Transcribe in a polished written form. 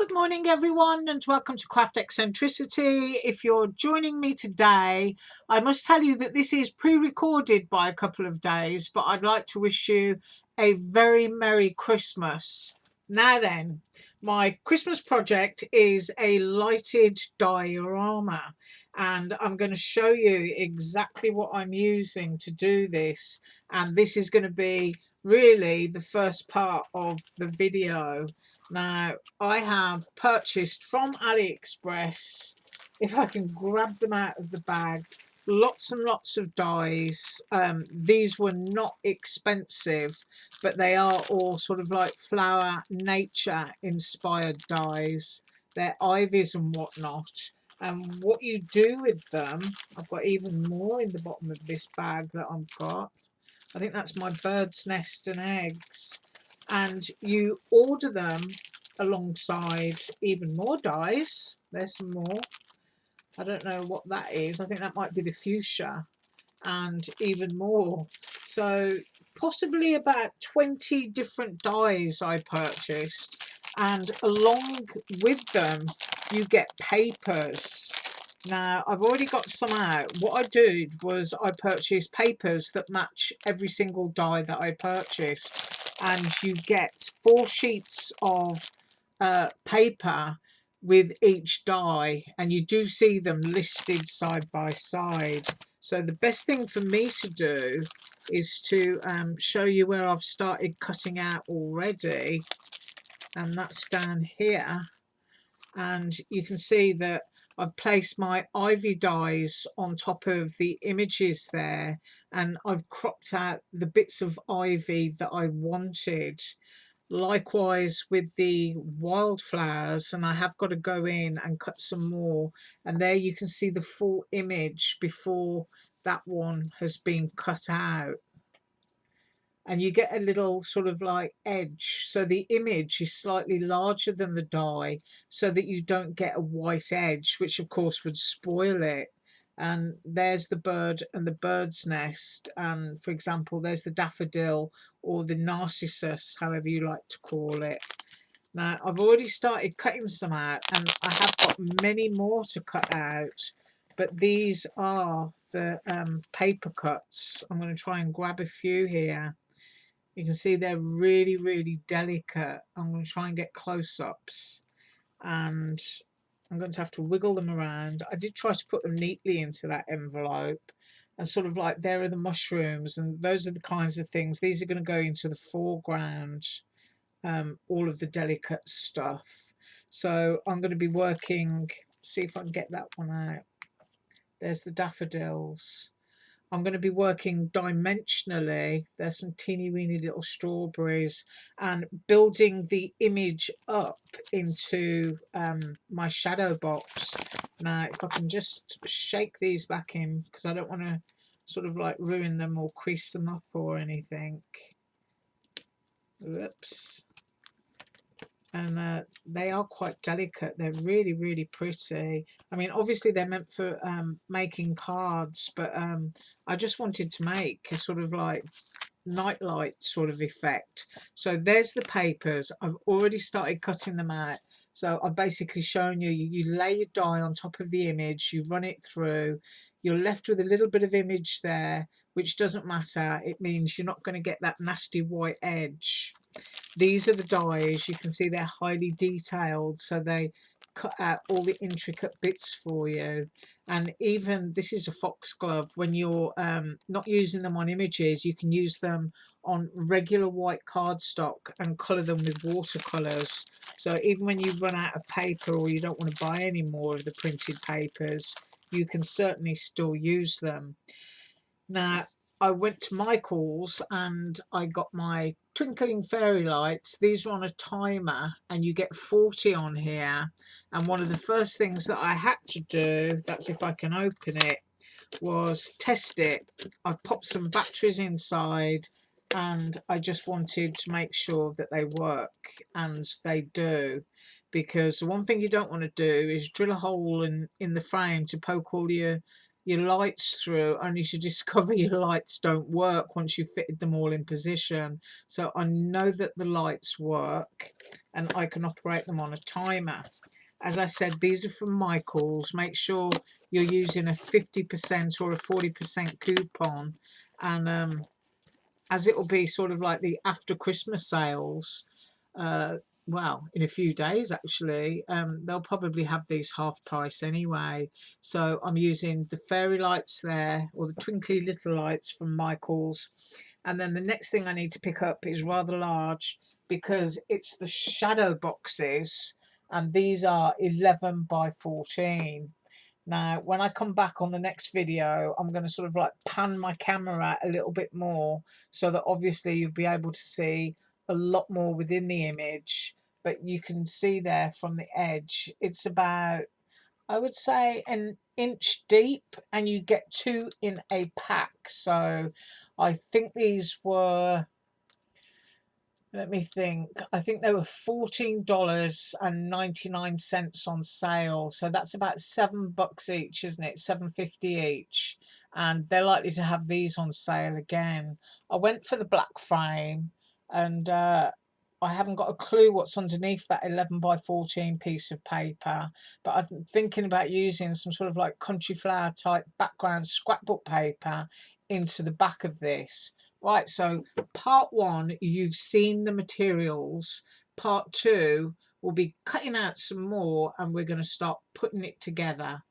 Good morning everyone and welcome to Craft Eccentricity. If you're joining me today, I must tell you that this is pre-recorded by a couple of days, but I'd like to wish you a very Merry Christmas. Now then, my Christmas project is a lighted diorama and I'm going to show you exactly what I'm using to do this, and this is going to be really the first part of the video. Now, I have purchased from Aliexpress, if I can grab them out of the bag, lots and lots of dies. These were not expensive, but they are all sort of like flower nature inspired dies. They're ivies and whatnot. And what you do with them, I've got even more in the bottom of this bag that I've got. I think that's my bird's nest and eggs. And you order them alongside even more dies. There's some more. I don't know what that is. I think that might be the fuchsia, and even more. So possibly about 20 different dies I purchased, and along with them you get papers. Now I've already got some out. What I did was I purchased papers that match every single die that I purchased, and you get 4 sheets of paper with each die, and you do see them listed side by side. So the best thing for me to do is to show you where I've started cutting out already, and that's down here. And you can see that I've placed my ivy dies on top of the images there, and I've cropped out the bits of ivy that I wanted. Likewise with the wildflowers, and I have got to go in and cut some more, and there you can see the full image before that one has been cut out, and you get a little sort of like edge, so the image is slightly larger than the die so that you don't get a white edge, which of course would spoil it. And there's the bird and the bird's nest, and for example there's the daffodil or the narcissus, however you like to call it. Now I've already started cutting some out, and I have got many more to cut out, but these are the paper cuts. I'm going to try and grab a few here. You can see they're really delicate. I'm going to try and get close-ups, and I'm going to have to wiggle them around. I did try to put them neatly into that envelope, and sort of like there are the mushrooms, and those are the kinds of things. These are going to go into the foreground, all of the delicate stuff. So I'm going to be working, see if I can get that one out. There's the daffodils. I'm going to be working dimensionally. There's some teeny weeny little strawberries, and building the image up into my shadow box. Now if I can just shake these back in, because I don't want to sort of like ruin them or crease them up or anything. Whoops. And they are quite delicate. They're really pretty. I mean, obviously they're meant for making cards, but I just wanted to make a sort of like nightlight sort of effect. So there's the papers. I've already started cutting them out. So I've basically shown you, you lay your die on top of the image, you run it through, you're left with a little bit of image there, which doesn't matter. It means you're not going to get that nasty white edge. These are the dies. You can see they're highly detailed, so they cut out all the intricate bits for you. And even this is a foxglove. When you're not using them on images, you can use them on regular white cardstock and colour them with watercolours. So even when you run out of paper or you don't want to buy any more of the printed papers, you can certainly still use them. Now I went to Michael's and I got my twinkling fairy lights. These are on a timer, and you get 40 on here. And one of the first things that I had to do, that's if I can open it, was test it. I popped some batteries inside, and I just wanted to make sure that they work, and they do. Because the one thing you don't want to do is drill a hole in the frame to poke all your your lights through, only to discover your lights don't work once you've fitted them all in position. So I know that the lights work and I can operate them on a timer. As I said, these are from Michael's. Make sure you're using a 50% or a 40% coupon, and as it will be sort of like the after Christmas sales, uh, well, in a few days actually, they'll probably have these half price anyway. So I'm using the fairy lights there, or the twinkly little lights from Michael's. And then the next thing I need to pick up is rather large, because it's the shadow boxes, and these are 11 by 14. Now, when I come back on the next video, I'm going to sort of like pan my camera a little bit more, so that obviously you'll be able to see a lot more within the image. But you can see there from the edge, it's about, I would say, an inch deep, and you get 2 in a pack. So I think these were, let me think. I think they were $14.99 on sale. So that's about $7 each, isn't it? $7.50 each. And they're likely to have these on sale again. I went for the black frame, and I haven't got a clue what's underneath that 11 by 14 piece of paper. But I'm thinking about using some sort of like country flower type background scrapbook paper into the back of this. Right, so part 1, you've seen the materials. Part 2, we'll be cutting out some more, and we're going to start putting it together.